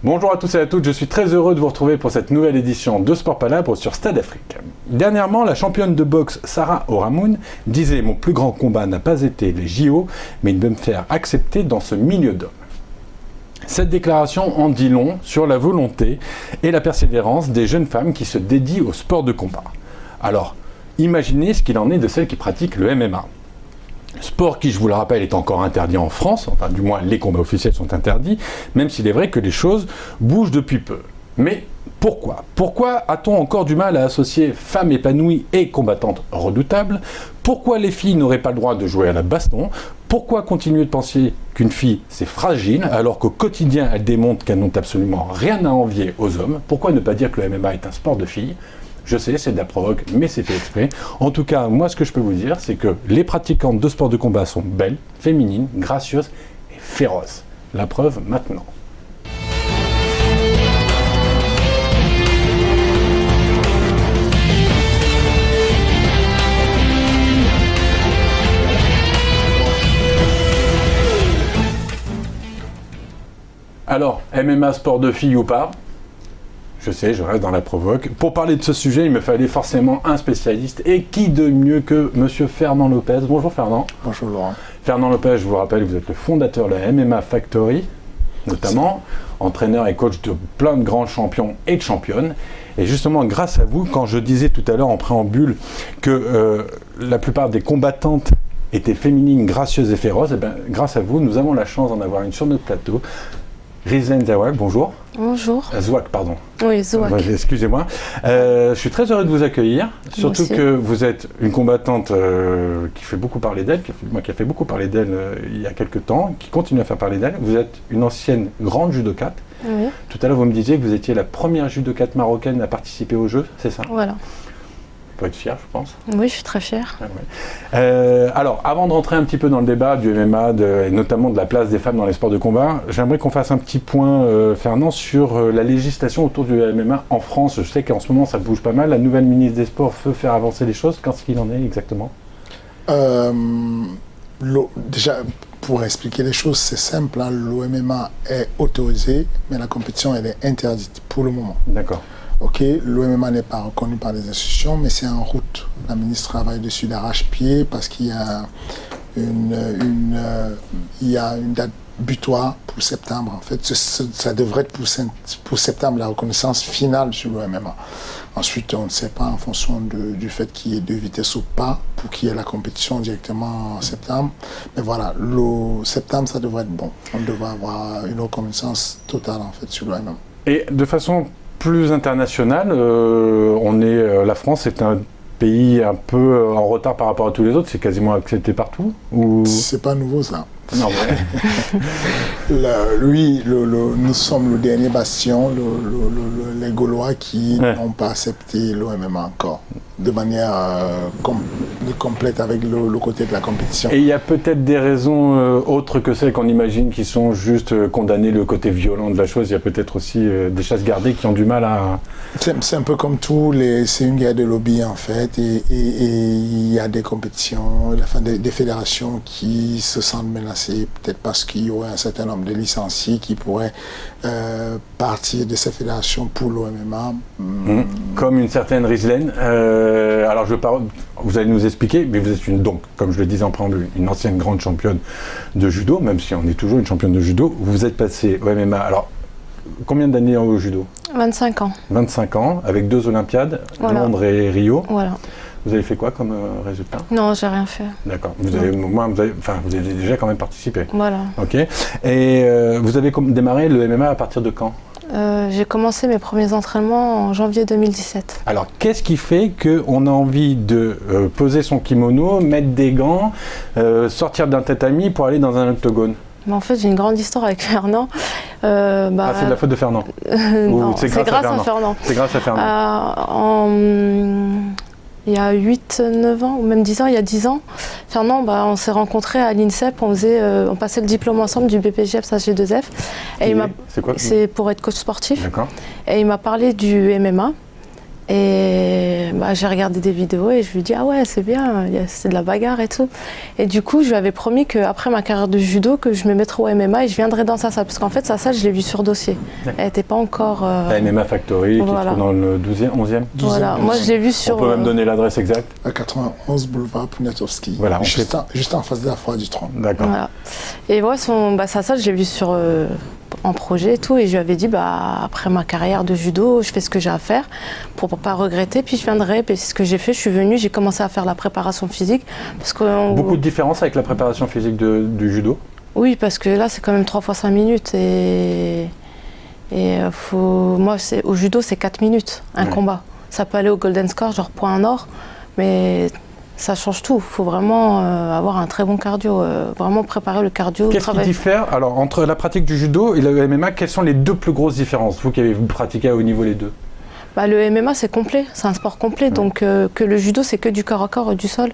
Bonjour à tous et à toutes, je suis très heureux de vous retrouver pour cette nouvelle édition de Sport Palabre sur Stade Afrique. Dernièrement, la championne de boxe Sarah Oramoun disait « Mon plus grand combat n'a pas été les JO, mais de me faire accepter dans ce milieu d'hommes ». Cette déclaration en dit long sur la volonté et la persévérance des jeunes femmes qui se dédient au sport de combat. Alors, imaginez ce qu'il en est de celles qui pratiquent le MMA. Sport qui, je vous le rappelle, est encore interdit en France, enfin du moins les combats officiels sont interdits, même s'il est vrai que les choses bougent depuis peu. Mais pourquoi ? Pourquoi a-t-on encore du mal à associer femmes épanouies et combattantes redoutables ? Pourquoi les filles n'auraient pas le droit de jouer à la baston ? Pourquoi continuer de penser qu'une fille c'est fragile alors qu'au quotidien elle démontre qu'elles n'ont absolument rien à envier aux hommes ? Pourquoi ne pas dire que le MMA est un sport de filles ? Je sais, c'est de la provoque, mais c'est fait exprès. En tout cas, moi, ce que je peux vous dire, c'est que les pratiquantes de sport de combat sont belles, féminines, gracieuses et féroces. La preuve maintenant. Alors, MMA sport de filles ou pas ? Je sais, je reste dans la provoque. Pour parler de ce sujet, il me fallait forcément un spécialiste. Et qui de mieux que Monsieur Fernand Lopez. Bonjour Fernand. Bonjour Laurent. Fernand Lopez, je vous rappelle, vous êtes le fondateur de la MMA Factory, notamment, entraîneur et coach de plein de grands champions et de championnes. Et justement, grâce à vous, quand je disais tout à l'heure en préambule que la plupart des combattantes étaient féminines, gracieuses et féroces, et bien, grâce à vous, nous avons la chance d'en avoir une sur notre plateau. Rizlen Zouak, bonjour. Bonjour. Zouak, pardon. Oui, Zouak. Excusez-moi. Je suis très heureux de vous accueillir, surtout que vous êtes une combattante qui fait beaucoup parler d'elle, qui a fait beaucoup parler d'elle il y a quelques temps, qui continue à faire parler d'elle. Vous êtes une ancienne grande judokate. Oui. Tout à l'heure, vous me disiez que vous étiez la première judokate marocaine à participer aux Jeux, c'est ça ? Voilà. Vous pouvez être fière, je pense. Oui, je suis très fière. Ah ouais. Alors, avant de rentrer un petit peu dans le débat du MMA, et notamment de la place des femmes dans les sports de combat, j'aimerais qu'on fasse un petit point, Fernand, sur la législation autour du MMA en France. Je sais qu'en ce moment, ça bouge pas mal. La nouvelle ministre des Sports veut faire avancer les choses. Qu'est-ce qu'il en est exactement ? Déjà, pour expliquer les choses, c'est simple. Hein, le MMA est autorisé, mais la compétition, elle est interdite pour le moment. D'accord. Ok, l'OMMA n'est pas reconnu par les institutions, mais c'est en route. La ministre travaille dessus d'arrache-pied parce qu'il y a une date butoir pour septembre. En fait, ça devrait être pour septembre la reconnaissance finale sur l'OMMA. Ensuite, on ne sait pas en fonction du fait qu'il y ait deux vitesses ou pas pour qu'il y ait la compétition directement en septembre. Mais voilà, le septembre, ça devrait être bon. On devrait avoir une reconnaissance totale en fait sur l'OMMA. Et de façon plus international, la France est un pays un peu en retard par rapport à tous les autres, c'est quasiment accepté partout ou... C'est pas nouveau ça. Non, ouais. Nous sommes le dernier bastion, les Gaulois qui n'ont pas accepté l'OMMA encore, de manière complète avec le côté de la compétition. Et il y a peut-être des raisons autres que celles qu'on imagine qui sont juste condamner le côté violent de la chose. Il y a peut-être aussi des chasses gardées qui ont du mal à... C'est un peu comme tout, c'est une guerre de lobby en fait, et il y a des compétitions, des fédérations qui se sentent menacées, peut-être parce qu'il y aurait un certain nombre de licenciés qui pourraient partir de ces fédérations pour l'OMMA. Comme une certaine Rizlen. Alors vous allez nous expliquer, mais vous êtes donc, comme je le disais en préambule, une ancienne grande championne de judo, même si on est toujours une championne de judo. Vous êtes passée au MMA. Alors, combien d'années au judo ? 25 ans. 25 ans, avec 2 Olympiades, voilà. Londres et Rio. Voilà. Vous avez fait quoi comme résultat ? Non, j'ai rien fait. D'accord. Vous avez déjà quand même participé. Voilà. Ok. Et vous avez démarré le MMA à partir de quand ? J'ai commencé mes premiers entraînements en janvier 2017. Alors, qu'est-ce qui fait qu'on a envie de poser son kimono, mettre des gants, sortir d'un tatami pour aller dans un octogone ? Mais en fait, j'ai une grande histoire avec Fernand. C'est de la faute de Fernand. Non, c'est grâce à Fernand. C'est grâce à Fernand. Il y a 8-9 ans, ou même 10 ans, il y a 10 ans, Fernand, on s'est rencontrés à l'INSEP, on passait le diplôme ensemble du BPJEPS AG2F. C'est quoi ? C'est pour être coach sportif. D'accord. Et il m'a parlé du MMA. Et j'ai regardé des vidéos et je lui dis ah ouais c'est bien, c'est de la bagarre et tout. Et du coup je lui avais promis qu'après ma carrière de judo que je me mettrais au MMA et je viendrais dans sa salle. Parce qu'en fait sa salle je l'ai vue sur dossier. Elle n'était pas encore... La MMA Factory qui se trouve dans le 12e, 11e. Voilà, moi je l'ai vue sur... On peut même donner l'adresse exacte. À 91 boulevard Poniatowski. Voilà, juste en face de la Foire du Trône. D'accord. Voilà. Et ouais, sa salle je l'ai vue sur... en projet et tout, et je lui avais dit après ma carrière de judo je fais ce que j'ai à faire pour pas regretter, puis je viendrai. Puis c'est ce que j'ai fait, je suis venue, j'ai commencé à faire la préparation physique parce que beaucoup de différence avec la préparation physique du judo. Oui, parce que là c'est quand même 3 fois 5 minutes moi au judo c'est 4 minutes un combat. Ça peut aller au golden score genre point en or, mais ça change tout. Il faut vraiment avoir un très bon cardio, vraiment préparer le cardio. Qu'est-ce qui diffère alors entre la pratique du judo et le MMA? Quelles sont les deux plus grosses différences, vous qui avez pratiqué à haut niveau les deux? Le MMA c'est complet, c'est un sport complet, donc que le judo c'est que du corps à corps, du sol.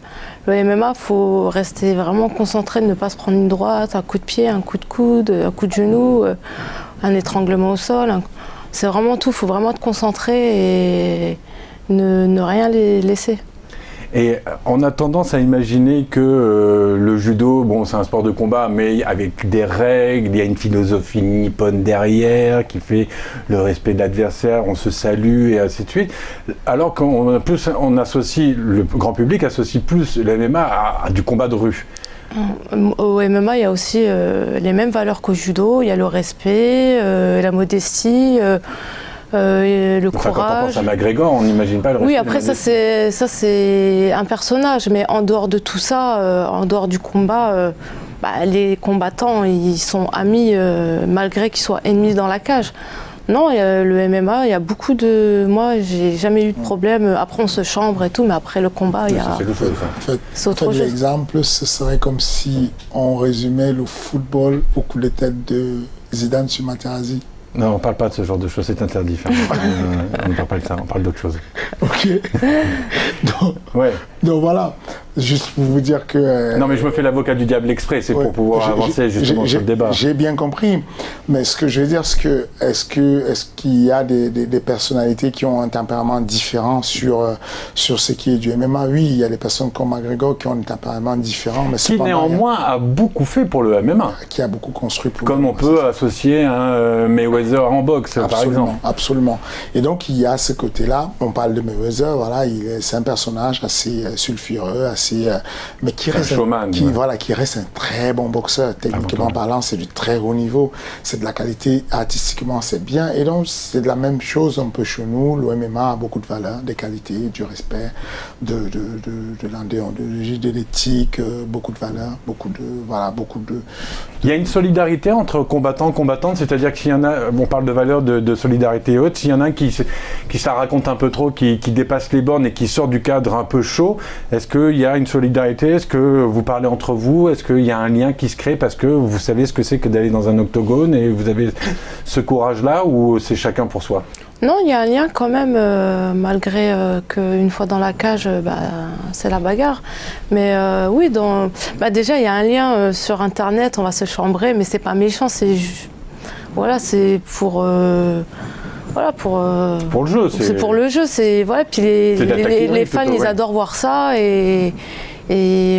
Le MMA, il faut rester vraiment concentré, ne pas se prendre une droite, un coup de pied, un coup de coude, un coup de genou, un étranglement au sol. C'est vraiment tout, il faut vraiment être concentré et ne rien laisser. Et on a tendance à imaginer que le judo, c'est un sport de combat, mais avec des règles, il y a une philosophie nippone derrière qui fait le respect de l'adversaire, on se salue et ainsi de suite. Alors qu'on associe, le grand public associe plus le MMA à du combat de rue. Au MMA, il y a aussi les mêmes valeurs qu'au judo. Il y a le respect, la modestie. Le courage. Quand on pense à McGregor, on n'imagine pas le respect. Oui, après ça c'est un personnage, mais en dehors de tout ça, en dehors du combat, les combattants ils sont amis malgré qu'ils soient ennemis dans la cage. Non, le MMA, il y a beaucoup de... Moi, j'ai jamais eu de problème. Après, on se chambre et tout, mais après le combat, il y a... C'est autre chose. L'exemple, ce serait comme si on résumait le football au coup de tête de Zidane sur Materazzi. Non, on ne parle pas de ce genre de choses, c'est interdit. On ne parle pas de ça, on parle d'autre chose. Ok. Donc voilà, juste pour vous dire que... Non mais je me fais l'avocat du diable exprès, c'est pour pouvoir avancer justement sur le débat. J'ai bien compris, mais ce que je veux dire, est-ce qu'il y a des personnalités qui ont un tempérament différent sur ce qui est du MMA? Oui, il y a des personnes comme McGregor qui ont un tempérament différent, mais qui néanmoins a beaucoup fait pour le MMA. Qui a beaucoup construit pour comme on peut associer un Mayweather en boxe, par exemple. Absolument. Et donc il y a ce côté-là, on parle de Mayweather, voilà, c'est un personnage assez sulfureux, mais qui reste qui reste un très bon boxeur. Techniquement parlant, c'est du très haut niveau, c'est de la qualité, artistiquement c'est bien, et donc c'est de la même chose un peu chez nous. Le MMA a beaucoup de valeurs, des qualités, du respect, de l'endéontologie, de l'éthique, beaucoup de valeurs, beaucoup de... Il y a une solidarité entre combattants et combattantes, c'est-à-dire que s'il y en a, on parle de valeurs de solidarité et autres, s'il y en a un qui ça raconte un peu trop, qui dépasse les bornes et qui sort du cadre un peu chaud, est-ce qu'il y a une solidarité? Est-ce que vous parlez entre vous? Est-ce qu'il y a un lien qui se crée parce que vous savez ce que c'est que d'aller dans un octogone et vous avez ce courage-là, ou c'est chacun pour soi? Non, il y a un lien quand même, malgré qu'une fois dans la cage, c'est la bagarre. Mais oui, déjà il y a un lien sur Internet, on va se chambrer, mais c'est pas méchant, c'est pour... pour le jeu, c'est pour le jeu, puis les fans ils adorent voir ça et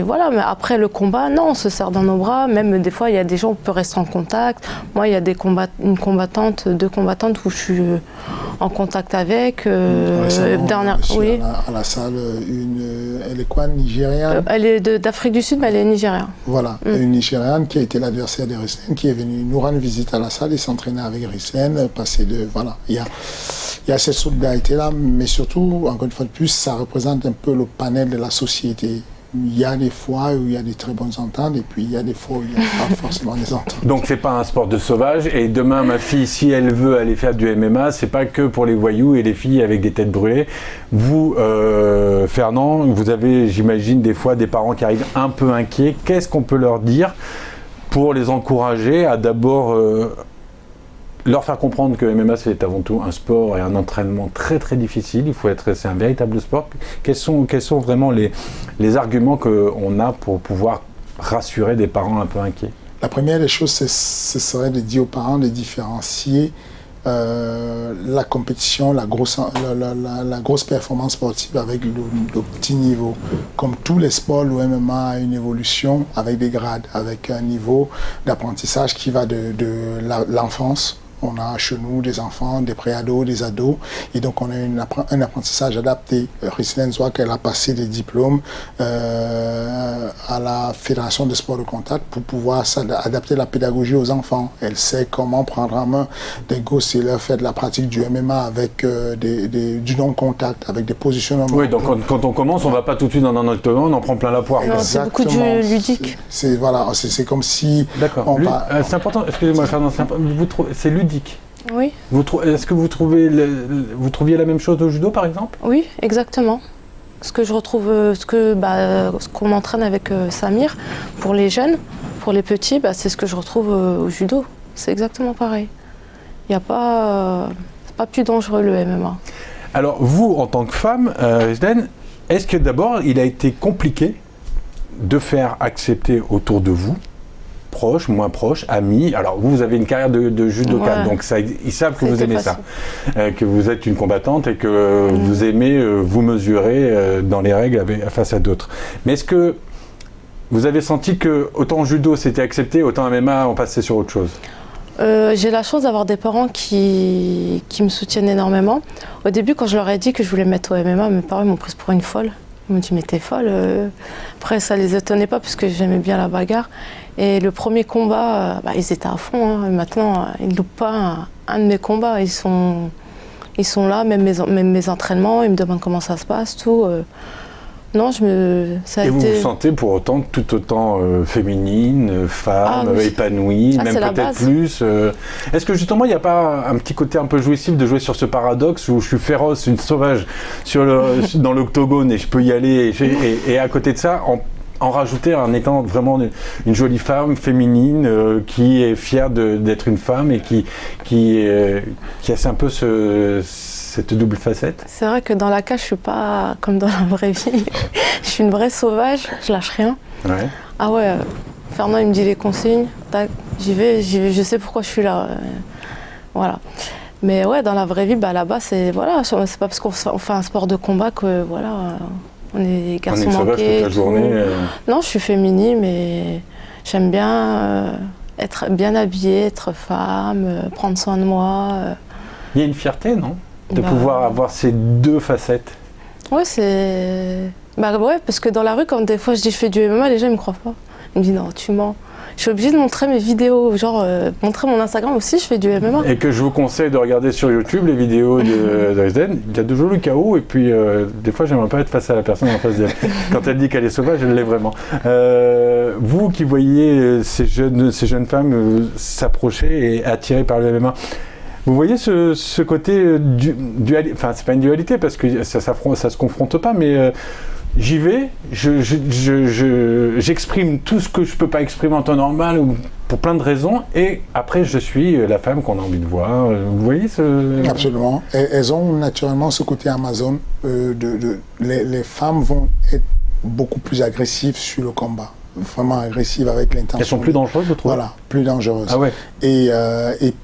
voilà, mais après le combat, non, on se serre dans nos bras, même des fois il y a des gens, on peut rester en contact. Moi il y a deux combattantes où je suis en contact avec. Oui. À la salle, elle est quoi, nigériane? Elle est d'Afrique du Sud, mais elle est nigériane. Voilà, une nigériane qui a été l'adversaire de Rissen, qui est venue nous rendre visite à la salle et s'entraîner avec Rissen, il y a cette solidarité-là, mais surtout, encore une fois de plus, ça représente un peu le panel de la société. Il y a des fois où il y a des très bonnes ententes et puis il y a des fois où il n'y a pas forcément des ententes. Donc c'est pas un sport de sauvage, et demain ma fille, si elle veut aller faire du MMA, c'est pas que pour les voyous et les filles avec des têtes brûlées. Vous, Fernand, vous avez, j'imagine, des fois des parents qui arrivent un peu inquiets. Qu'est-ce qu'on peut leur dire pour les encourager à d'abord leur faire comprendre que MMA c'est avant tout un sport et un entraînement très très difficile, c'est un véritable sport. Quels sont vraiment les arguments qu'on a pour pouvoir rassurer des parents un peu inquiets? La première des choses, ce serait de dire aux parents de différencier la compétition, la grosse performance sportive avec le petit niveau. Comme tous les sports, le MMA a une évolution avec des grades, avec un niveau d'apprentissage qui va de l'enfance. On a chez nous des enfants, des préados, des ados, et donc on a un apprentissage adapté. Ricilène Zouak, elle a passé des diplômes à la Fédération des sports de contact pour pouvoir adapter la pédagogie aux enfants. Elle sait comment prendre en main des gosses et leur faire de la pratique du MMA avec du non-contact, avec des positionnements. Oui, donc quand on commence, on ne va pas tout de suite dans un octogone, on en prend plein la poire. Non, c'est beaucoup du ludique. C'est comme si... D'accord. C'est important, excusez-moi Fernand, c'est ludique. Oui. Est-ce que vous trouviez la même chose au judo par exemple? Oui, exactement. Ce que je retrouve, ce qu'on m'entraîne avec Samir, pour les jeunes, pour les petits, c'est ce que je retrouve au judo. C'est exactement pareil. Il n'y a pas, c'est pas plus dangereux le MMA. Alors vous, en tant que femme, Ricilène, est-ce que d'abord il a été compliqué de faire accepter autour de vous, proches, moins proches, amis. Alors vous avez une carrière de judoka, donc ils savent que vous aimez ça, que vous êtes une combattante et que vous aimez vous mesurer dans les règles face à d'autres. Mais est-ce que vous avez senti que autant judo c'était accepté, autant MMA on passait sur autre chose? J'ai la chance d'avoir des parents qui me soutiennent énormément. Au début, quand je leur ai dit que je voulais me mettre au MMA, mes parents m'ont prise pour une folle. Ils m'ont dit mais t'es folle. Après ça les étonnait pas parce que j'aimais bien la bagarre. Et le premier combat, ils étaient à fond. Hein. Maintenant, ils ne loupent pas un de mes combats. Ils sont là, même mes entraînements. Ils me demandent comment ça se passe, tout. Non, Et vous vous sentez pour autant tout autant féminine, femme, épanouie, même peut-être plus. Est-ce que justement il n'y a pas un petit côté un peu jouissif de jouer sur ce paradoxe où je suis féroce, une sauvage dans l'octogone et je peux y aller et à côté de ça en rajouter en étant vraiment une jolie femme féminine qui est fière d'être une femme et qui a un peu cette double facette? C'est vrai que dans la cage, je suis pas comme dans la vraie vie. Je suis une vraie sauvage, je lâche rien. Ouais. Ah ouais, Fernand il me dit les consignes, tac, j'y vais, je sais pourquoi je suis là. Voilà. Mais ouais, dans la vraie vie, là-bas, c'est pas parce qu'on fait un sport de combat que on est garçons manqués. Toute la journée. Non, je suis féminine, mais j'aime bien être bien habillée, être femme, prendre soin de moi. Il y a une fierté, non? De pouvoir avoir ces deux facettes. Ouais, parce que dans la rue, quand des fois je dis je fais du MMA, les gens ne me croient pas. Ils me disent non, tu mens. Je suis obligée de montrer mes vidéos, montrer mon Instagram aussi, je fais du MMA. Et que je vous conseille de regarder sur YouTube les vidéos de Ricilène. Il y a de jolis KO et puis des fois j'aimerais pas être face à la personne en face d'elle. Quand elle dit qu'elle est sauvage, elle l'est vraiment. Vous qui voyez ces jeunes femmes s'approcher et attirées par le MMA, vous voyez ce côté enfin c'est pas une dualité parce que ça se confronte pas, mais j'y vais, j'exprime tout ce que je peux pas exprimer en temps normal ou pour plein de raisons, et après je suis la femme qu'on a envie de voir. Vous voyez Absolument. Elles ont naturellement ce côté Amazon. Les femmes vont être beaucoup plus agressives sur le combat. Vraiment agressives avec l'intention. Elles sont plus dangereuses, je trouve. Voilà, plus dangereuses. Ah ouais. Et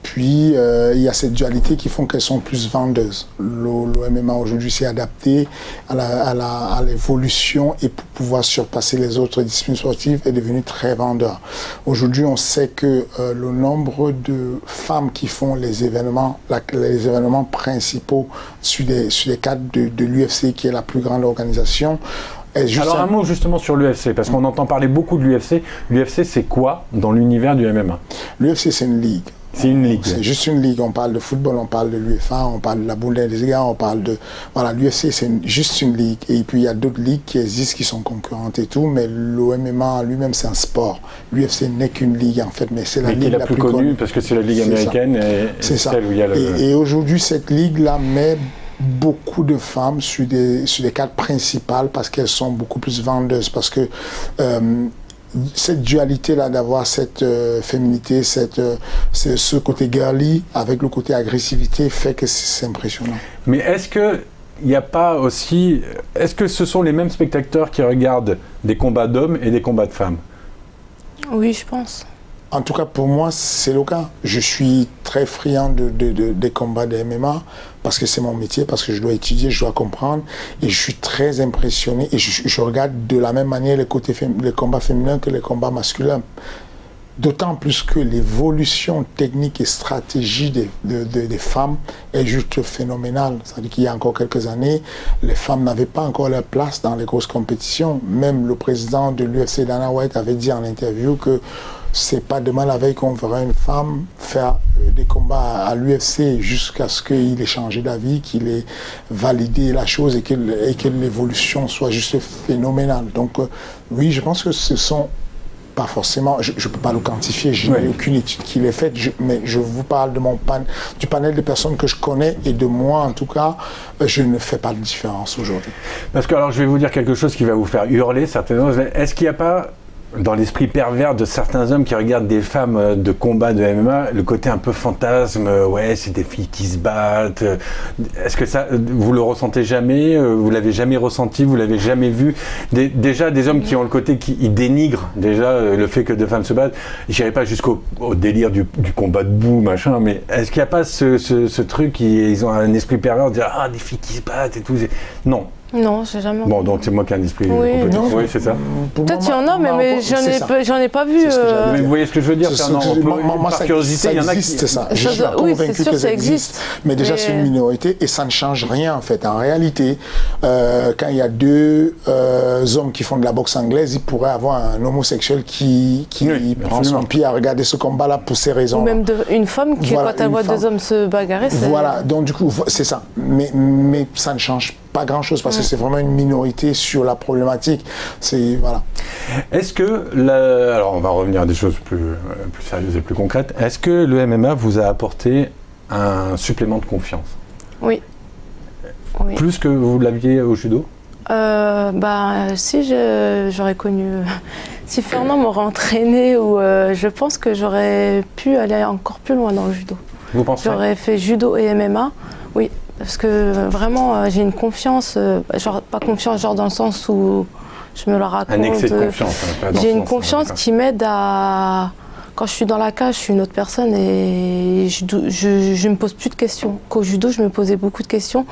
puis, il y a cette dualité qui font qu'elles sont plus vendeuses. Le MMA aujourd'hui s'est adapté à l'évolution et pour pouvoir surpasser les autres disciplines sportives est devenu très vendeur. Aujourd'hui, on sait que le nombre de femmes qui font les événements principaux sur les cadres de l'UFC, qui est la plus grande organisation. Alors un mot justement sur l'UFC, parce qu'on entend parler beaucoup de l'UFC. L'UFC c'est quoi dans l'univers du MMA? L'UFC c'est une ligue. C'est une ligue. C'est juste une ligue. On parle de football, on parle de l'UEFA, on parle de la Bundesliga, on parle de... Voilà, l'UFC c'est juste une ligue. Et puis il y a d'autres ligues qui existent, qui sont concurrentes et tout, mais le MMA lui-même c'est un sport. L'UFC n'est qu'une ligue en fait, mais c'est la ligue la plus connue. Parce que c'est la ligue américaine et c'est celle où il y a le... Et aujourd'hui cette ligue-là met beaucoup de femmes sur des cadres principales parce qu'elles sont beaucoup plus vendeuses, parce que cette dualité-là d'avoir cette féminité, ce côté girly avec le côté agressivité fait que c'est impressionnant. Mais est-ce que il n'y a pas aussi... Est-ce que ce sont les mêmes spectateurs qui regardent des combats d'hommes et des combats de femmes? Oui, je pense. En tout cas, pour moi, c'est le cas. Je suis très friand des combats de MMA parce que c'est mon métier, parce que je dois étudier, je dois comprendre. Et je suis très impressionné. Et je regarde de la même manière les combats féminins que les combats masculins. D'autant plus que l'évolution technique et stratégique des femmes est juste phénoménale. C'est-à-dire qu'il y a encore quelques années, les femmes n'avaient pas encore leur place dans les grosses compétitions. Même le président de l'UFC, Dana White, avait dit en interview que c'est pas demain la veille qu'on verra une femme faire des combats à l'UFC jusqu'à ce qu'il ait changé d'avis, qu'il ait validé la chose et que l'évolution soit juste phénoménale. Donc oui, je pense que ce sont pas forcément, je ne peux pas le quantifier, je n'ai aucune étude qui l'ait faite, mais je vous parle de du panel de personnes que je connais et de moi en tout cas, je ne fais pas de différence aujourd'hui. Parce que alors je vais vous dire quelque chose qui va vous faire hurler certainement. Est-ce qu'il n'y a pas dans l'esprit pervers de certains hommes qui regardent des femmes de combat de MMA, le côté un peu fantasme, ouais, c'est des filles qui se battent. Est-ce que ça, vous le ressentez jamais? Vous l'avez jamais ressenti? Vous l'avez jamais vu? Déjà, des hommes qui ont le côté qui dénigrent déjà le fait que deux femmes se battent. J'irai pas jusqu'au délire du combat debout, machin, mais est-ce qu'il n'y a pas ce truc, ils ont un esprit pervers de dire ah, des filles qui se battent et tout? Non. Non, j'ai jamais. Bon, donc c'est moi qui ai un esprit complètement. Oui, c'est ça. Peut-être il y en a, mais j'en ai pas vu. Mais vous voyez ce que je veux dire? Par curiosité, il y en a qui... ça. Je suis convaincu que ça existe. Mais déjà, c'est une minorité et ça ne change rien en fait. En réalité, quand il y a deux hommes qui font de la boxe anglaise, il pourrait avoir un homosexuel qui prend son pied à regarder ce combat-là pour ces raisons. Ou même une femme qui, quand elle voit deux hommes se bagarrer, c'est... Voilà, donc du coup, c'est ça. Mais ça ne change pas grand-chose parce que c'est vraiment une minorité sur la problématique. Voilà. Est-ce que, alors on va revenir à des choses plus sérieuses et plus concrètes, est-ce que le MMA vous a apporté un supplément de confiance? Oui. Plus que vous l'aviez au judo? Si j'aurais connu... si Fernand m'aurait entraîné, je pense que j'aurais pu aller encore plus loin dans le judo. Vous pensez? J'aurais fait judo et MMA, oui. Parce que vraiment, j'ai une confiance, pas confiance genre dans le sens où je me la raconte. Un excès de confiance. J'ai une confiance qui m'aide à... Quand je suis dans la cage, je suis une autre personne et je me pose plus de questions. Qu'au judo, je me posais beaucoup de questions.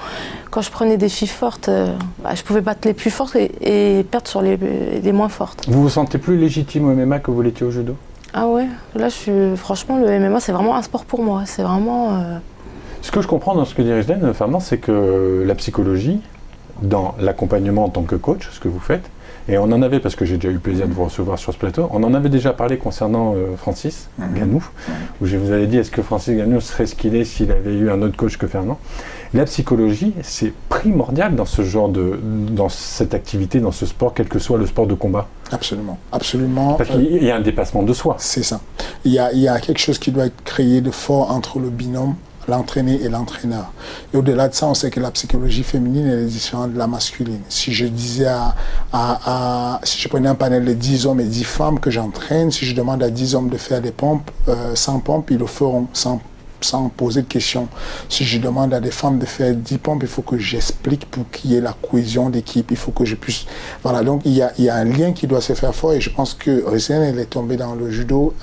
Quand je prenais des filles fortes, je pouvais battre les plus fortes et perdre sur les moins fortes. Vous vous sentez plus légitime au MMA que vous l'étiez au judo? Ah ouais, là, franchement, le MMA, c'est vraiment un sport pour moi. C'est vraiment... Ce que je comprends dans ce que dit Rizlen, Fernand, c'est que la psychologie, dans l'accompagnement en tant que coach, ce que vous faites, et on en avait, parce que j'ai déjà eu le plaisir de vous recevoir sur ce plateau, on en avait déjà parlé concernant Francis Ganou, où je vous avais dit, est-ce que Francis Ganou serait ce qu'il est s'il avait eu un autre coach que Fernand? La psychologie, c'est primordial dans ce genre dans cette activité, dans ce sport, quel que soit le sport de combat. Absolument, absolument. Parce qu'il y a un dépassement de soi. C'est ça. Il y a quelque chose qui doit être créé de fort entre le binôme, l'entraîné et l'entraîneur. Et au-delà de ça, on sait que la psychologie féminine elle est différente de la masculine. Si je disais si je prenais un panel de 10 hommes et 10 femmes que j'entraîne, si je demande à 10 hommes de faire des pompes, 100 pompes, ils le feront sans poser de questions. Si je demande à des femmes de faire 10 pompes, il faut que j'explique pour qu'il y ait la cohésion d'équipe, il faut que je puisse... Voilà, donc il y a un lien qui doit se faire fort et je pense que Rizlen, elle est tombée dans le judo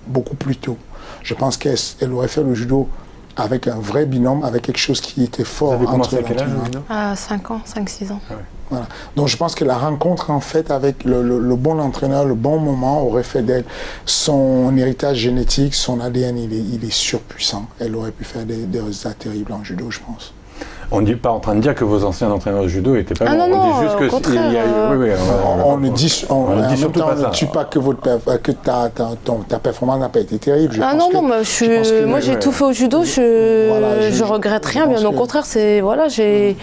beaucoup plus tôt. Je pense qu'elle aurait fait le judo avec un vrai binôme, avec quelque chose qui était fort. Vous avez commencé à quel âge, le judo? À 5 ans, 5-6 ans. Ah ouais. Voilà. Donc je pense que la rencontre en fait avec le bon entraîneur, le bon moment aurait fait d'elle son héritage génétique, son ADN, il est surpuissant. Elle aurait pu faire des résultats terribles en judo, je pense. On n'est pas en train de dire que vos anciens entraîneurs de judo n'étaient pas bons. Non, on dit juste que on ne dit surtout pas. On ne dit pas que ta performance n'a pas été terrible. Moi j'ai tout fait au judo. Je regrette rien. Bien au contraire, j'ai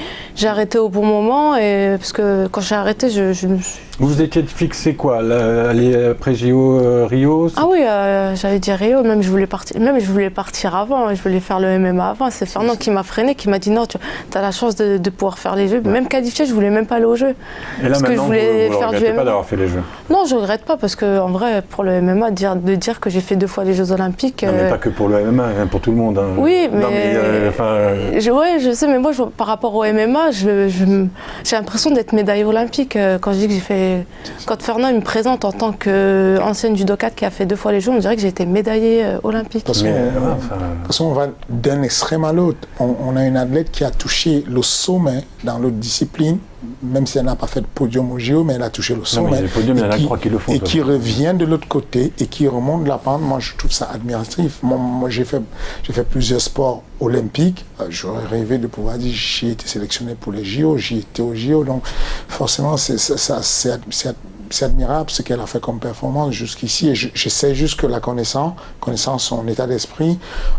arrêté au bon moment et parce que quand j'ai arrêté, Vous étiez fixé quoi? Aller après Rio? Ah oui, j'avais dit Rio. Même je voulais partir avant. Je voulais faire le MMA avant. C'est Fernand qui m'a freiné, qui m'a dit non, tu as la chance de pouvoir faire les jeux. Même qualifié, je voulais même pas aller aux jeux. Et là parce maintenant, que je voulais vous ne regrettez pas d'avoir fait les jeux? Non, je regrette pas parce que en vrai, pour le MMA, de dire que j'ai fait 2 fois les Jeux Olympiques. Non, mais pas que pour le MMA, pour tout le monde. Hein. Oui, mais je sais, mais moi, par rapport au MMA, j'ai l'impression d'être médaillée olympique quand je dis que quand Fernand il me présente en tant qu'ancienne judokate qui a fait 2 fois les Jeux, on dirait que j'ai été médaillée olympique. Parce qu'on va d'un extrême à l'autre. On a une athlète qui a touché le sommet dans l'autre discipline, même si elle n'a pas fait de podium au JO, mais elle a touché le sommet. Mais les podiums, il y en a 3 qui le font. Et qui revient de l'autre côté et qui remonte la pente. Moi, je trouve ça admiratif. Moi, j'ai fait plusieurs sports olympiques. J'aurais rêvé de pouvoir dire j'ai été sélectionné pour les JO, j'ai été au JO. Donc, forcément, c'est admirable ce qu'elle a fait comme performance jusqu'ici. Et je sais juste que la connaissance son état d'esprit,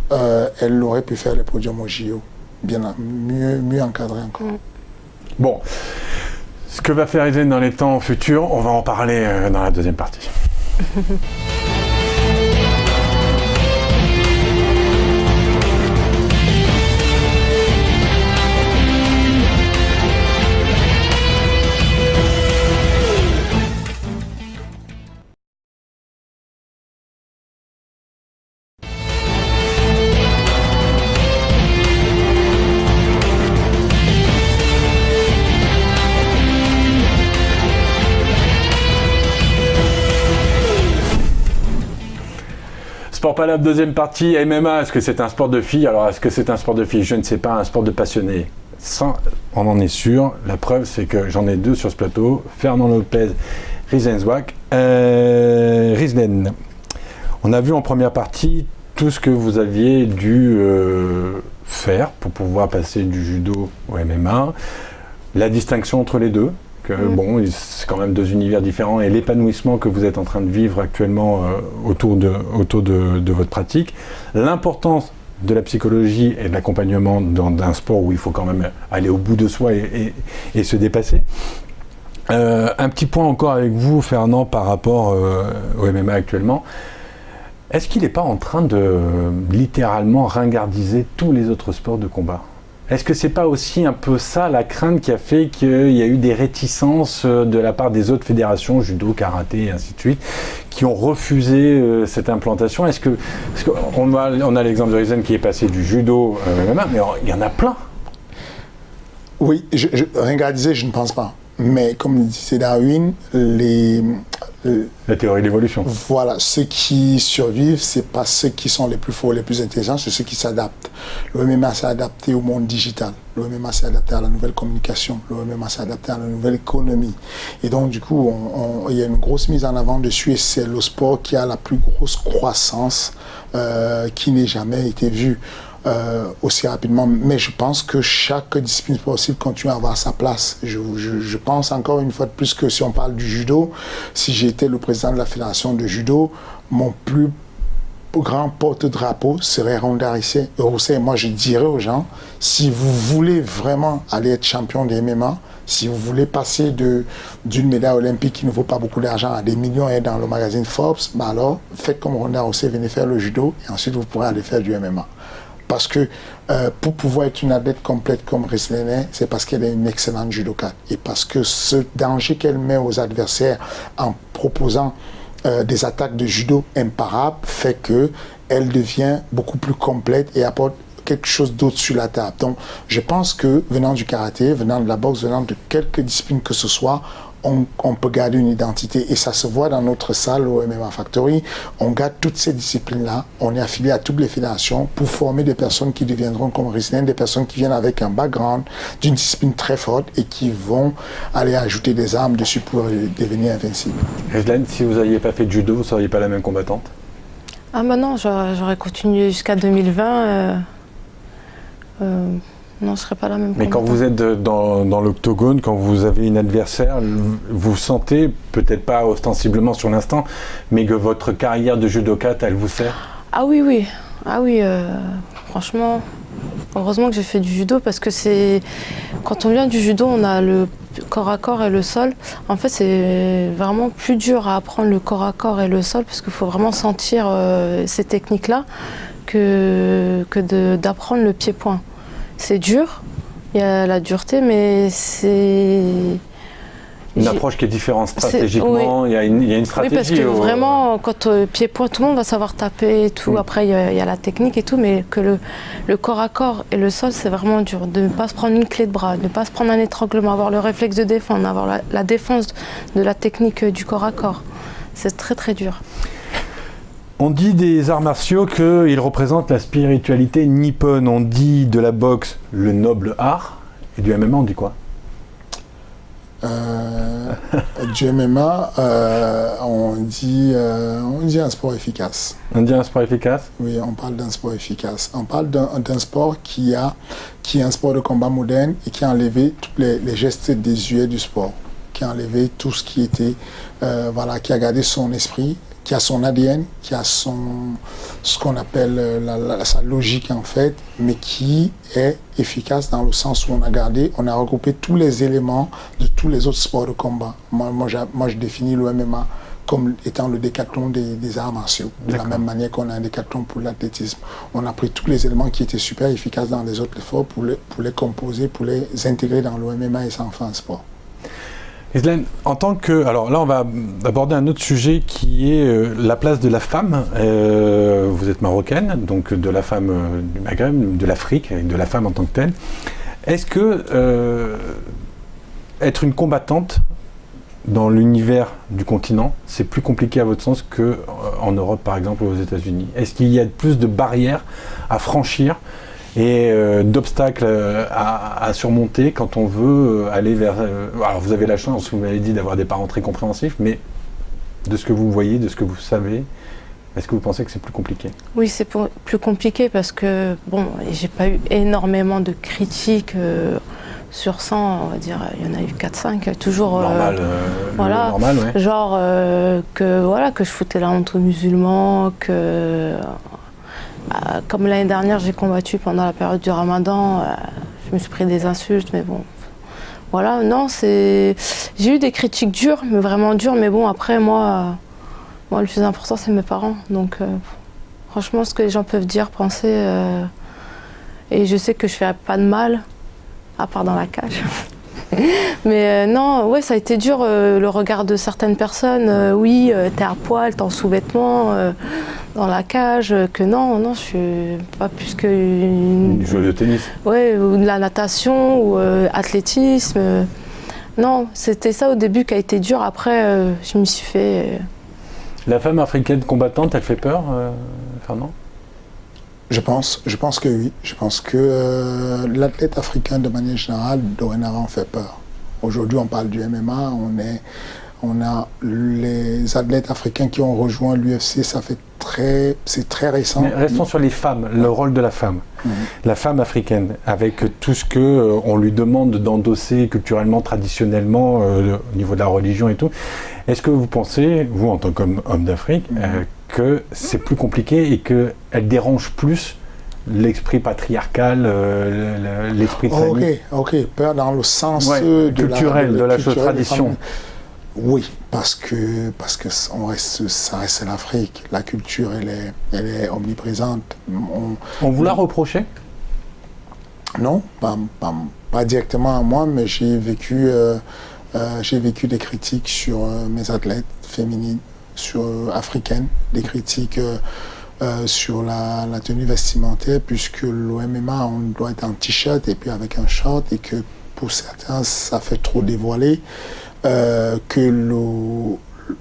elle aurait pu faire les podiums au JO. Mieux encadré encore. Bon, ce que va faire Rizlen dans les temps futurs, on va en parler dans la deuxième partie. Sport Palab, deuxième partie, MMA, est-ce que c'est un sport de filles? Alors, est-ce que c'est un sport de filles? Je ne sais pas, un sport de passionnés. Ça, on en est sûr. La preuve, c'est que j'en ai 2 sur ce plateau. Fernand Lopez, Rizlen. On a vu en première partie tout ce que vous aviez dû faire pour pouvoir passer du judo au MMA. La distinction entre les deux. Bon, c'est quand même 2 univers différents et l'épanouissement que vous êtes en train de vivre actuellement autour de votre pratique. L'importance de la psychologie et de l'accompagnement d'un sport où il faut quand même aller au bout de soi et se dépasser. Un petit point encore avec vous, Fernand, par rapport au MMA actuellement. Est-ce qu'il n'est pas en train de littéralement ringardiser tous les autres sports de combat ? Est-ce que c'est pas aussi un peu ça la crainte qui a fait qu'il y a eu des réticences de la part des autres fédérations, judo, karaté et ainsi de suite, qui ont refusé cette implantation? Parce qu'on a l'exemple de Rizlen qui est passé du judo MMA, mais il y en a plein. Oui, ringardiser, je ne pense pas. Mais comme disait Darwin, la théorie de l'évolution. Voilà, ceux qui survivent, c'est pas ceux qui sont les plus forts, les plus intelligents, c'est ceux qui s'adaptent. Le MMA s'est adapté au monde digital. Le MMA s'est adapté à la nouvelle communication. Le MMA s'est adapté à la nouvelle économie. Et donc, du coup, il y a une grosse mise en avant dessus et c'est le sport qui a la plus grosse croissance qui n'ait jamais été vue. Aussi rapidement, mais je pense que chaque discipline sportive continue à avoir sa place. Je pense encore une fois de plus que si on parle du judo, si j'étais le président de la fédération de judo, mon plus grand porte-drapeau serait Ronda Rousey. Moi, je dirais aux gens, si vous voulez vraiment aller être champion des MMA, si vous voulez passer d'une médaille olympique qui ne vaut pas beaucoup d'argent à des millions et dans le magazine Forbes, bah alors faites comme Ronda Rousey, venez faire le judo et ensuite vous pourrez aller faire du MMA. Parce que pour pouvoir être une athlète complète comme Rizlen, c'est parce qu'elle est une excellente judokate. Et parce que ce danger qu'elle met aux adversaires en proposant des attaques de judo imparables fait qu'elle devient beaucoup plus complète et apporte quelque chose d'autre sur la table. Donc je pense que venant du karaté, venant de la boxe, venant de quelque discipline que ce soit, on peut garder une identité et ça se voit dans notre salle au MMA Factory. On garde toutes ces disciplines-là, on est affilié à toutes les fédérations pour former des personnes qui deviendront comme Rizlen, des personnes qui viennent avec un background d'une discipline très forte et qui vont aller ajouter des armes dessus pour devenir invincibles. Rizlen, si vous n'aviez pas fait de judo, vous ne seriez pas la même combattante? Ah bah non, j'aurais continué jusqu'à 2020. Non, je ne serais pas la même. Mais quand vous êtes dans l'octogone, quand vous avez une adversaire, vous sentez, peut-être pas ostensiblement sur l'instant, mais que votre carrière de judokate, elle vous sert? Ah oui, oui. Ah oui, franchement, heureusement que j'ai fait du judo parce que quand on vient du judo, on a le corps à corps et le sol. En fait, c'est vraiment plus dur à apprendre le corps à corps et le sol parce qu'il faut vraiment sentir ces techniques-là que d'apprendre le pied-point. C'est dur, il y a la dureté, mais Une approche qui est différente stratégiquement, il y a une stratégie. Oui, parce que vraiment, quand pied-point, tout le monde va savoir taper et tout. Après, il y a la technique et tout, mais que le corps à corps et le sol, c'est vraiment dur. De ne pas se prendre une clé de bras, de ne pas se prendre un étranglement, avoir le réflexe de défendre, avoir la défense de la technique du corps à corps. C'est très, très dur. On dit des arts martiaux qu'ils représentent la spiritualité nippone. On dit de la boxe le noble art. Et du MMA, on dit quoi? Du MMA, on dit un sport efficace. On dit un sport efficace? Oui, on parle d'un sport efficace. On parle d'un sport qui est un sport de combat moderne et qui a enlevé tous les gestes désuets du sport, qui a enlevé tout ce qui était, qui a gardé son esprit, qui a son ADN, qui a ce qu'on appelle sa logique en fait, mais qui est efficace dans le sens où on a regroupé tous les éléments de tous les autres sports de combat. Moi je définis le MMA comme étant le décathlon des arts martiaux. De la même manière qu'on a un décathlon pour l'athlétisme. On a pris tous les éléments qui étaient super efficaces dans les autres sports pour les composer, pour les intégrer dans le MMA et ça en fait un sport. Ghislaine, en tant que... Alors là, on va aborder un autre sujet qui est la place de la femme. Vous êtes marocaine, donc de la femme du Maghreb, de l'Afrique, et de la femme en tant que telle. Est-ce que être une combattante dans l'univers du continent, c'est plus compliqué à votre sens qu'en Europe, par exemple, ou aux États-Unis? Est-ce qu'il y a plus de barrières à franchir et d'obstacles à surmonter quand on veut aller vers... alors vous avez la chance, vous m'avez dit, d'avoir des parents très compréhensifs, mais de ce que vous voyez, de ce que vous savez, est-ce que vous pensez que c'est plus compliqué? Oui, c'est plus compliqué parce que, bon, j'ai pas eu énormément de critiques sur 100, on va dire, il y en a eu 4-5, toujours... Normal, voilà, normal, ouais. Genre que je foutais la honte aux musulmans, que... comme l'année dernière, j'ai combattu pendant la période du Ramadan, je me suis pris des insultes, mais bon, voilà, non, j'ai eu des critiques dures, mais vraiment dures, mais bon, après, moi le plus important, c'est mes parents, donc franchement, ce que les gens peuvent dire, penser, et je sais que je fais pas de mal, à part dans la cage. Mais non, ouais, ça a été dur, le regard de certaines personnes, oui, t'es à poil, t'es en sous-vêtements, dans la cage, que non, je suis pas plus que... Une joueuse de tennis. Ouais, ou de la natation, ou athlétisme. Non, c'était ça au début qui a été dur, après, je m'y suis fait... La femme africaine combattante, elle fait peur, Fernand? Je pense que oui. Je pense que l'athlète africain, de manière générale, dorénavant fait peur. Aujourd'hui, on parle du MMA, on a les athlètes africains qui ont rejoint l'UFC, c'est très récent. Mais restons sur les femmes, le rôle de la femme. La femme africaine, avec tout ce qu'on lui demande d'endosser culturellement, traditionnellement, au niveau de la religion et tout. Est-ce que vous pensez, vous en tant qu'homme d'Afrique, que c'est plus compliqué et qu'elle dérange plus l'esprit patriarcal, l'esprit de famille? Ok, peur dans le sens culturel, de la chose, tradition. Oui, parce que ça reste l'Afrique. La culture, elle est omniprésente. On vous l'a reproché? Non, pas directement à moi, mais j'ai vécu des critiques sur mes athlètes féminines, africaines, des critiques sur la tenue vestimentaire, puisque le MMA, on doit être en t-shirt et puis avec un short, et que pour certains, ça fait trop dévoiler.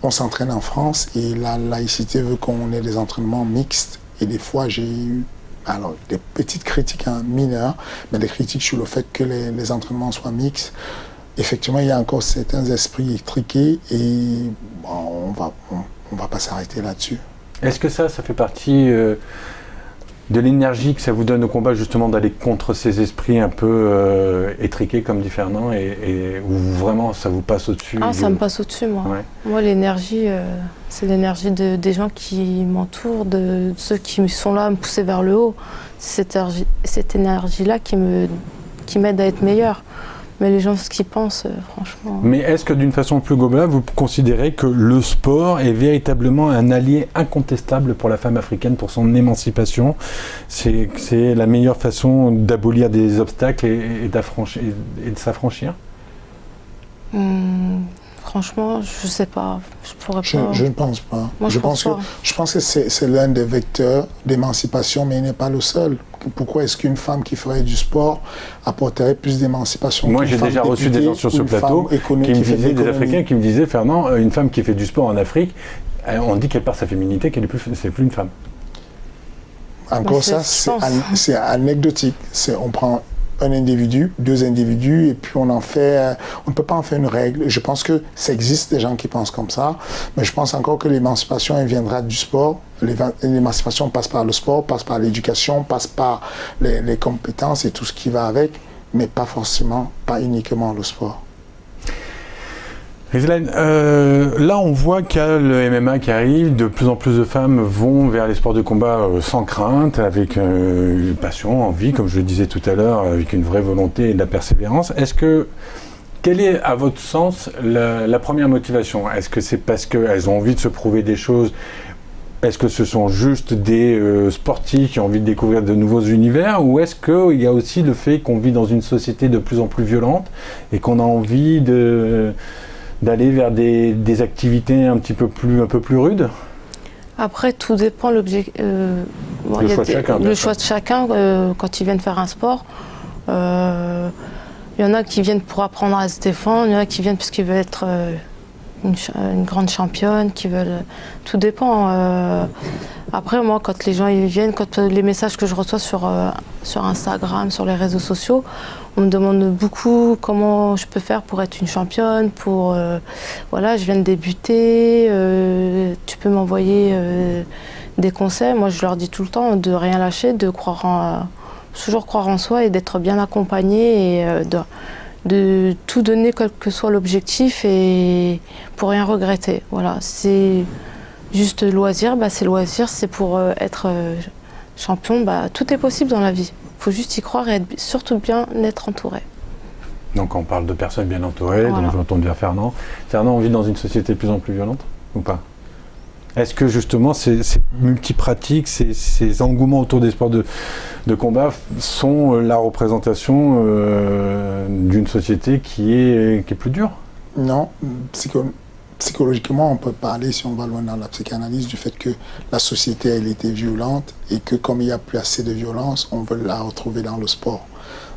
On s'entraîne en France et la laïcité veut qu'on ait des entraînements mixtes. Et des fois, j'ai eu des petites critiques mineures, mais des critiques sur le fait que les entraînements soient mixtes. Effectivement, il y a encore certains esprits étriqués et on va pas s'arrêter là-dessus. Est-ce que ça fait partie de l'énergie que ça vous donne au combat, justement, d'aller contre ces esprits un peu étriqués, comme dit Fernand, et où vraiment ça vous passe au-dessus? Ça me passe au-dessus, moi. Ouais. Moi, l'énergie, c'est l'énergie des gens qui m'entourent, de ceux qui sont là à me pousser vers le haut. C'est cette énergie-là qui m'aide à être meilleure. Mais les gens, ce qu'ils pensent, franchement... Mais est-ce que d'une façon plus globale, vous considérez que le sport est véritablement un allié incontestable pour la femme africaine, pour son émancipation? C'est la meilleure façon d'abolir des obstacles et de s'affranchir? Franchement, je sais pas. Je pourrais pas. Je ne pense pas. Moi, je pense que c'est l'un des vecteurs d'émancipation, mais il n'est pas le seul. Pourquoi est-ce qu'une femme qui ferait du sport apporterait plus d'émancipation? Moi, j'ai déjà reçu des gens sur ce plateau qui me disaient, des Africains qui me disaient, Fernand, une femme qui fait du sport en Afrique, on dit qu'elle perd sa féminité, c'est plus une femme. Encore ça, c'est anecdotique. On prend un individu, 2 individus, et puis on ne peut pas en faire une règle. Je pense que ça existe des gens qui pensent comme ça, mais je pense encore que l'émancipation, elle viendra du sport. L'émancipation passe par le sport, passe par l'éducation, passe par les compétences et tout ce qui va avec, mais pas uniquement le sport. Rizlan, là on voit qu'il y a le MMA qui arrive, de plus en plus de femmes vont vers les sports de combat sans crainte, avec passion, envie, comme je le disais tout à l'heure, avec une vraie volonté et de la persévérance. Quelle est, à votre sens, la première motivation? Est-ce que c'est parce qu'elles ont envie de se prouver des choses? Est-ce que ce sont juste des sportifs qui ont envie de découvrir de nouveaux univers? Ou est-ce qu'il y a aussi le fait qu'on vit dans une société de plus en plus violente et qu'on a envie d'aller vers des activités un peu plus rudes? Après, tout dépend le choix de chacun quand ils viennent faire un sport. Il y en a qui viennent pour apprendre à se défendre, il y en a qui viennent parce qu'ils veulent être une grande championne, tout dépend. Après, moi, quand les gens ils viennent, quand les messages que je reçois sur Instagram, sur les réseaux sociaux, on me demande beaucoup comment je peux faire pour être une championne, voilà, je viens de débuter, tu peux m'envoyer des conseils. Moi, je leur dis tout le temps de rien lâcher, de toujours croire en soi et d'être bien accompagné et de tout donner quel que soit l'objectif et pour rien regretter. Voilà, c'est juste loisir, c'est loisir, c'est pour être champion, tout est possible dans la vie. Il faut juste y croire et surtout bien être entouré. Donc on parle de personnes bien entourées, voilà. Donc je retourne vers Fernand. Fernand, on vit dans une société de plus en plus violente ou pas? Est-ce que justement ces multipratiques, ces engouements autour des sports de combat sont la représentation d'une société qui est plus dure? Non, psychologiquement, on peut parler, si on va loin dans la psychanalyse, du fait que la société, elle était violente et que comme il n'y a plus assez de violence, on veut la retrouver dans le sport.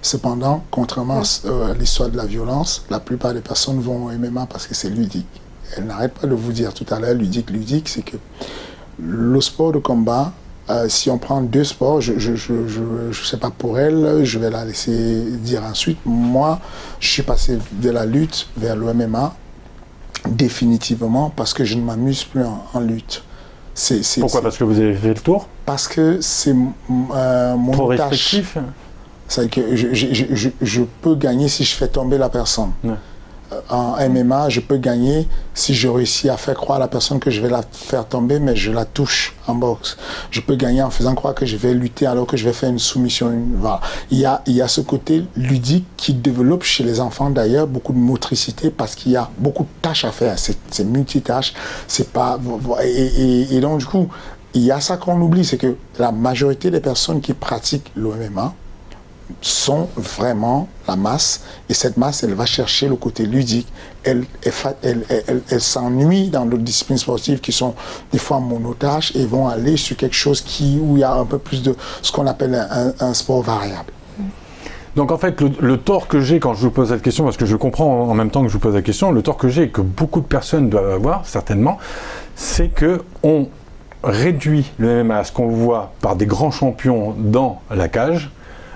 Cependant, contrairement à l'histoire de la violence, la plupart des personnes vont au MMA parce que c'est ludique. Elle n'arrête pas de vous dire tout à l'heure, ludique, c'est que le sport de combat, si on prend 2 sports, je sais pas pour elle, je vais la laisser dire ensuite. Moi, je suis passé de la lutte vers le MMA définitivement parce que je ne m'amuse plus en lutte. Pourquoi? Parce que vous avez fait le tour? Parce que c'est mon trop tâche. restrictif? C'est que je peux gagner si je fais tomber la personne. Ouais. En MMA, je peux gagner si je réussis à faire croire à la personne que je vais la faire tomber, mais je la touche en boxe. Je peux gagner en faisant croire que je vais lutter alors que je vais faire une soumission. Voilà. Il y a ce côté ludique qui développe chez les enfants d'ailleurs beaucoup de motricité parce qu'il y a beaucoup de tâches à faire. C'est multitâche. C'est pas et donc du coup, il y a ça qu'on oublie, c'est que la majorité des personnes qui pratiquent le MMA sont vraiment la masse, et cette masse, elle va chercher le côté ludique. Elle s'ennuie dans d'autres disciplines sportives qui sont des fois monotâches et vont aller sur quelque chose où il y a un peu plus de ce qu'on appelle un sport variable. Donc en fait, le tort que j'ai quand je vous pose cette question, parce que je comprends en même temps que je vous pose la question, le tort que j'ai et que beaucoup de personnes doivent avoir, certainement, c'est qu'on réduit le MMA à ce qu'on voit par des grands champions dans la cage,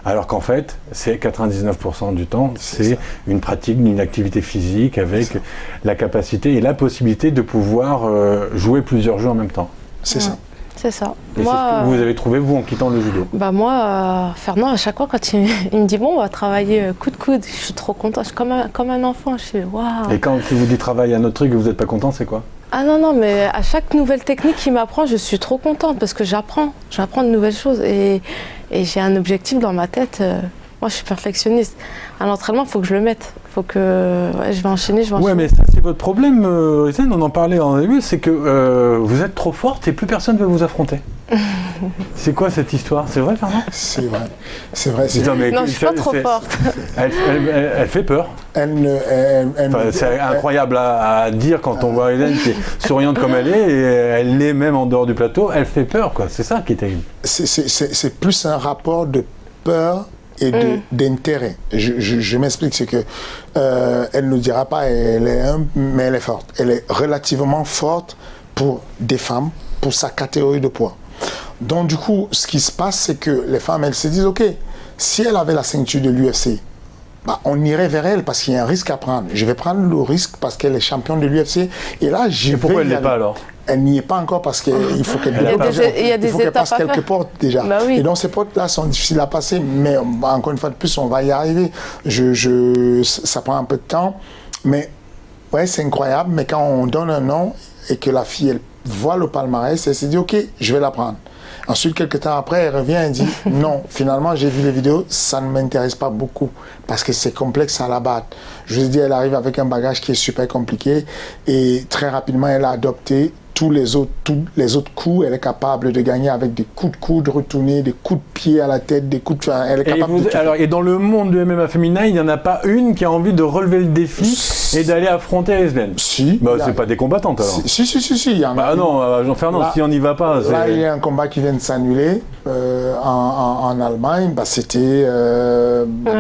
alors qu'en fait, c'est 99% du temps, c'est une pratique d'une activité physique avec la capacité et la possibilité de pouvoir jouer plusieurs jeux en même temps. C'est ça. C'est ça. Et moi, c'est ce que vous avez trouvé, vous, en quittant le judo? Moi, Fernand, à chaque fois, quand il me dit « bon, on va travailler coup de coude », je suis trop contente, je suis comme un enfant, je suis « waouh ». Et quand il vous dit « travaille un autre truc » et vous n'êtes pas content, c'est quoi? Ah non, mais à chaque nouvelle technique qu'il m'apprend, je suis trop contente parce que j'apprends de nouvelles choses et j'ai un objectif dans ma tête. Moi, je suis perfectionniste. À l'entraînement, il faut que je le mette. Faut que je vais enchaîner. Ouais, mais ça, c'est votre problème, Rizlan, on en parlait en début, c'est que vous êtes trop forte et plus personne ne veut vous affronter. C'est quoi cette histoire? C'est vrai, Fernand? C'est vrai. C'est vrai. Non, je ne suis pas trop forte. Elle fait peur. C'est incroyable à dire quand on voit Hélène qui est souriante comme elle est, et elle l'est même en dehors du plateau. Elle fait peur, quoi. C'est ça qui est terrible. C'est plus un rapport de peur et d'intérêt. Je m'explique, c'est que elle ne dira pas elle est humble, mais elle est forte. Elle est relativement forte pour des femmes, pour sa catégorie de poids. Donc du coup, ce qui se passe, c'est que les femmes, elles se disent, ok, si elle avait la ceinture de l'UFC, bah, on irait vers elle parce qu'il y a un risque à prendre. Je vais prendre le risque parce qu'elle est championne de l'UFC. Et là, pourquoi elle n'est pas alors? Elle n'y est pas encore parce qu'il faut qu'elle passe quelques portes déjà. Bah oui. Et donc ces portes-là sont difficiles à passer, mais encore une fois de plus, on va y arriver. Ça prend un peu de temps, mais ouais, c'est incroyable. Mais quand on donne un nom et que la fille, elle voit le palmarès, elle se dit, ok, je vais la prendre. Ensuite, quelques temps après, elle revient et dit, non, finalement, j'ai vu les vidéos, ça ne m'intéresse pas beaucoup parce que c'est complexe à la battre. Je veux dire, elle arrive avec un bagage qui est super compliqué et très rapidement, elle a adopté tous les autres coups. Elle est capable de gagner avec des coups de coude retournés, des coups de pied à la tête, des coups de... Elle est capable de tout. Alors, et dans le monde du MMA féminin, il n'y en a pas une qui a envie de relever le défi et d'aller affronter Hélène? Si. Bah, c'est pas des combattantes alors. Si, il y en a. Bah non, Jean-Fernand, si on n'y va pas... Là, il y a un combat qui vient de s'annuler en Allemagne. Bah, c'était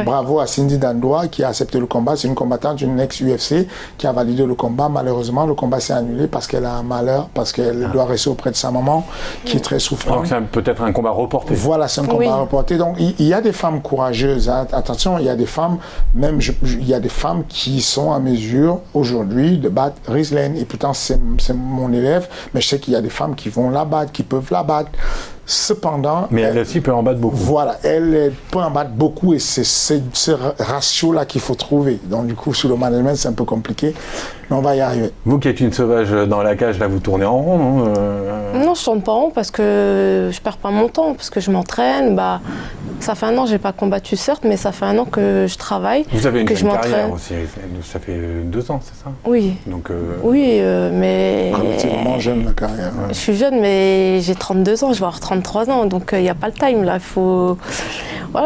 bravo à Cindy Dandoua qui a accepté le combat. C'est une combattante, une ex-UFC qui a validé le combat. Malheureusement, le combat s'est annulé parce qu'elle a un malheur, parce qu'elle doit rester auprès de sa maman qui est très souffrante. Donc c'est peut-être un combat reporté. Voilà, c'est un combat reporté. Donc il y a des femmes courageuses. Hein. Attention, il y a des femmes, même il y a des femmes qui sont à mesure aujourd'hui de battre Rizlen. Et pourtant c'est mon élève, mais je sais qu'il y a des femmes qui vont la battre, qui peuvent la battre. Cependant... Mais elle aussi peut en battre beaucoup. Voilà, elle peut en battre beaucoup et c'est ce ratio-là qu'il faut trouver. Donc du coup, sur le management, c'est un peu compliqué, mais on va y arriver. Vous qui êtes une sauvage dans la cage, là, vous tournez en rond, non Non, je tourne pas en rond parce que je perds pas mon temps, parce que je m'entraîne. Bah, ça fait 1 an, j'ai pas combattu certes, mais ça fait 1 an que je travaille. Vous avez une que jeune je carrière aussi, ça fait 2 ans, c'est ça? Oui. Donc, oui, mais... C'est vraiment jeune la carrière. Je suis jeune, mais j'ai 32 ans, je vais avoir 33 ans, donc il n'y a pas le time là.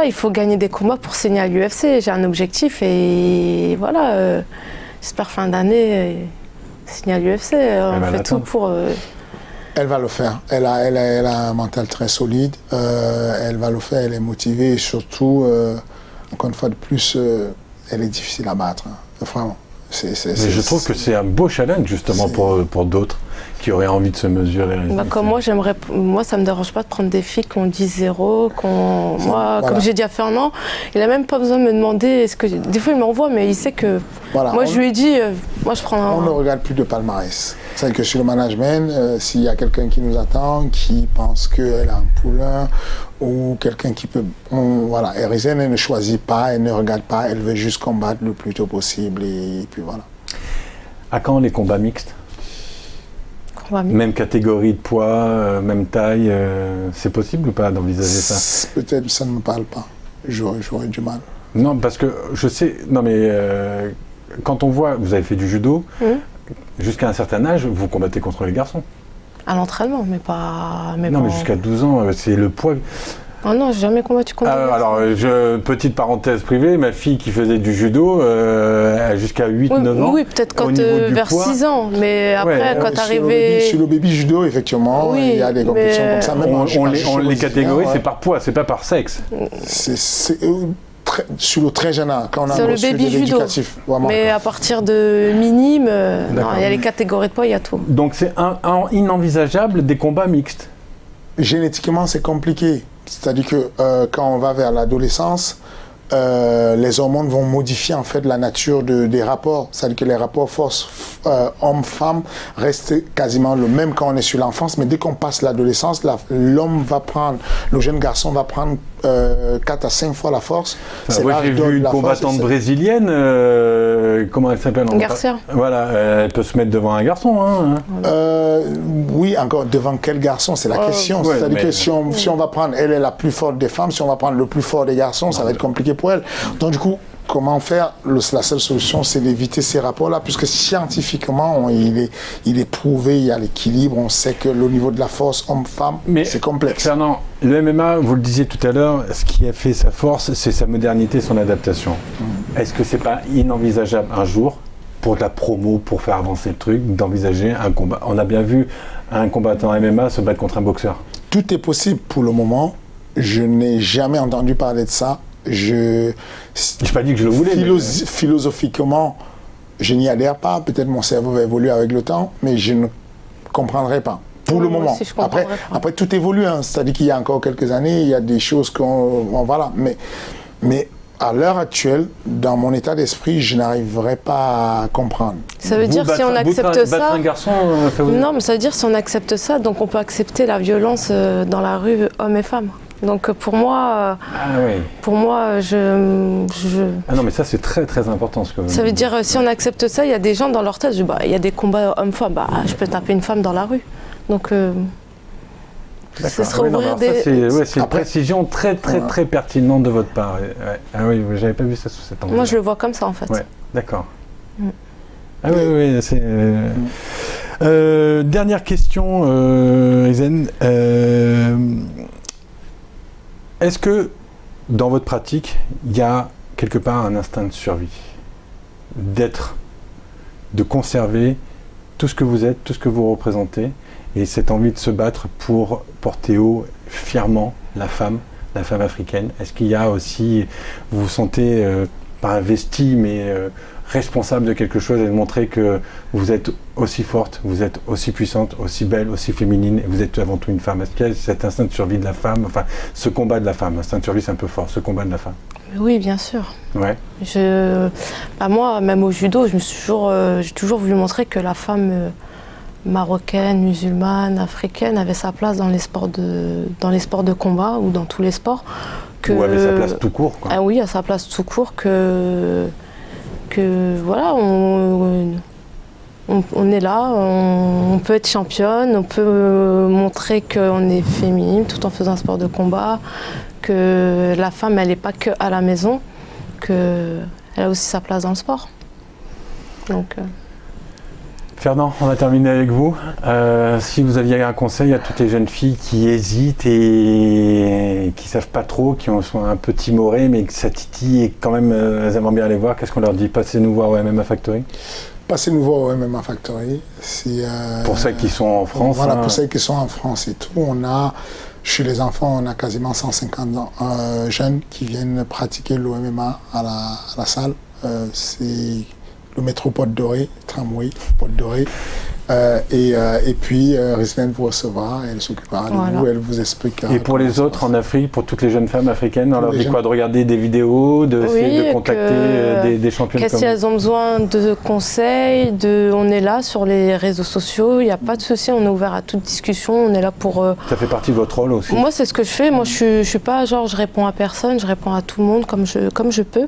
Il faut gagner des combats pour signer à l'UFC. J'ai un objectif et voilà, j'espère fin d'année signer à l'UFC. On fait tout pour... Elle va le faire. Elle a un mental très solide. Elle va le faire. Elle est motivée et surtout, encore une fois de plus, elle est difficile à battre. Hein. Vraiment. Mais je trouve que c'est un beau challenge justement pour d'autres qui auraient envie de se mesurer. Comme moi, ça me dérange pas de prendre des filles qui ont 10-0, comme j'ai dit à Fernand, il a même pas besoin de me demander des fois il m'envoie, mais il sait que moi je lui ai dit, moi je prends. On ne regarde plus de palmarès. C'est que sur le management, s'il y a quelqu'un qui nous attend, qui pense qu'elle a un poulain ou quelqu'un qui peut, Rizlen, elle ne choisit pas, elle ne regarde pas, elle veut juste combattre le plus tôt possible et puis voilà. À quand les combats mixtes? Même catégorie de poids, même taille, c'est possible ou pas d'envisager ça? Peut-être ça ne me parle pas. J'aurais du mal. Non, parce que je sais. Non, mais quand on voit, vous avez fait du judo, jusqu'à un certain âge, vous combattez contre les garçons. À l'entraînement, mais pas. Mais jusqu'à 12 ans, c'est le poids. Ah non, j'ai jamais combattu contre les garçons. Alors, petite parenthèse privée, ma fille qui faisait du judo, jusqu'à 8-9 ans. Oui, peut-être quand vers poids, 6 ans, mais après, quand t'arrivais... Sur le baby judo, effectivement, il y a des compétitions comme ça. Même les catégories, c'est par poids, c'est pas par sexe. Sur le très jeune âge, quand on a sur le baby judo, mais à partir de minime, il y a les catégories de poids, il y a tout. Donc c'est inenvisageable des combats mixtes? Génétiquement, c'est compliqué. C'est-à-dire que quand on va vers l'adolescence, les hormones vont modifier en fait la nature des rapports. C'est-à-dire que les rapports force homme-femme restent quasiment le même quand on est sur l'enfance, mais dès qu'on passe l'adolescence, l'homme va prendre, le jeune garçon va prendre 4 à 5 fois la force. Moi j'ai vu une combattante brésilienne, comment elle s'appelle? Garcia. Voilà, elle peut se mettre devant un garçon. Oui, encore devant quel garçon? C'est la question. C'est-à-dire que si on va prendre, elle est la plus forte des femmes, si on va prendre le plus fort des garçons, ça va être compliqué pour elle. Donc du coup, comment faire. La seule solution, c'est d'éviter ces rapports-là, puisque scientifiquement, il est prouvé, il y a l'équilibre, on sait que le niveau de la force homme-femme, c'est complexe. Fernand, le MMA, vous le disiez tout à l'heure, ce qui a fait sa force, c'est sa modernité, son adaptation. Est-ce que c'est pas inenvisageable un jour, pour de la promo, pour faire avancer le truc, d'envisager un combat? On a bien vu un combattant MMA se battre contre un boxeur. Tout est possible pour le moment. Je n'ai jamais entendu parler de ça. Je n'ai pas dit que je le voulais. Philosophiquement, je n'y adhère pas. Peut-être mon cerveau va évoluer avec le temps, mais je ne comprendrai pas. Pour le moment. Après, tout évolue. Hein. C'est-à-dire qu'il y a encore quelques années, il y a des choses voilà. Mais à l'heure actuelle, dans mon état d'esprit, je n'arriverai pas à comprendre. Ça veut dire si on accepte ça... Battre un garçon, non, mais ça veut dire si on accepte ça, donc on peut accepter la violence dans la rue, hommes et femmes. Donc pour moi, Ah non, mais ça c'est très très important. Ça veut dire si on accepte ça, il y a des gens dans leur tête, il y a des combats hommes-femmes, je peux taper une femme dans la rue. Donc... ce serait ouvrir des... C'est une précision très très pertinente de votre part. Ah oui, j'avais pas vu ça sous cet angle. Moi je le vois comme ça en fait. Ouais, d'accord. Ah oui, c'est... dernière question, Ezen. Est-ce que dans votre pratique, il y a quelque part un instinct de survie? De conserver tout ce que vous êtes, tout ce que vous représentez, et cette envie de se battre pour porter haut fièrement la femme africaine. Est-ce qu'il y a aussi, vous vous sentez pas investi, mais responsable de quelque chose et de montrer que vous êtes aussi forte, vous êtes aussi puissante, aussi belle, aussi féminine, et vous êtes avant tout une femme? Est-ce qu'il y a cet instinct de survie de la femme, enfin ce combat de la femme, l'instinct de survie c'est un peu fort, ce combat de la femme? Oui, bien sûr. Ouais. Moi, même au judo, j'ai toujours voulu montrer que la femme marocaine, musulmane, africaine avait sa place dans les sports de combat ou dans tous les sports. Ou avait sa place tout court, quoi. Ah oui, à sa place tout court, que voilà, on est là, on peut être championne, on peut montrer qu'on est féminine tout en faisant un sport de combat, que la femme, elle n'est pas que à la maison, qu'elle a aussi sa place dans le sport. Donc... Fernand, on va terminer avec vous. Si vous aviez un conseil à toutes les jeunes filles qui hésitent et qui ne savent pas trop, qui sont un peu timorées, mais que ça titille et quand même elles aimeraient bien les voir, qu'est-ce qu'on leur dit? Passez nous voir au MMA Factory. Passez nous voir au MMA Factory. Pour celles qui sont en France. Voilà, pour celles qui sont en France et tout. Chez les enfants, on a quasiment 150 jeunes qui viennent pratiquer le MMA à la salle. C'est le métro Porte-Dorée, tramway Porte-Dorée. Et puis, Rislen vous recevra, elle s'occupera de vous, elle vous expliquera. Et pour les autres en Afrique, pour toutes les jeunes femmes africaines, on leur dit quoi? De regarder des vidéos, de contacter des championnes si elles ont besoin de conseils, on est là sur les réseaux sociaux, il n'y a pas de souci, on est ouvert à toute discussion, on est là pour... Ça fait partie de votre rôle aussi? Moi, c'est ce que je fais. Moi, je suis pas genre, je réponds à personne, je réponds à tout le monde comme je peux.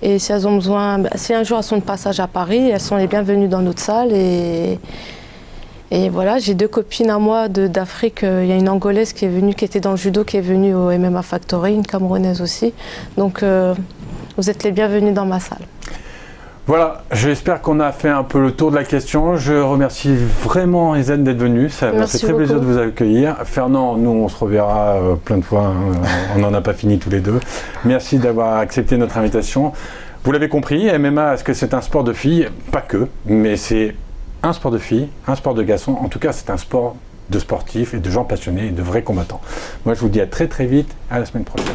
Et si elles ont besoin, si un jour elles sont de passage à Paris, elles sont les bienvenues dans notre salle. Et voilà, j'ai 2 copines à moi d'Afrique. Il y a une Angolaise qui était dans le judo, qui est venue au MMA Factory, une Camerounaise aussi. Donc, vous êtes les bienvenus dans ma salle. Voilà, j'espère qu'on a fait un peu le tour de la question. Je remercie vraiment Ezen d'être venu. Ça m'a fait très plaisir de vous accueillir. Fernand, nous on se reverra plein de fois. On n'en a pas fini tous les deux. Merci d'avoir accepté notre invitation. Vous l'avez compris, MMA, est-ce que c'est un sport de filles? Pas que, mais c'est un sport de filles, un sport de garçons. En tout cas, c'est un sport de sportifs et de gens passionnés et de vrais combattants. Moi, je vous dis à très très vite, à la semaine prochaine.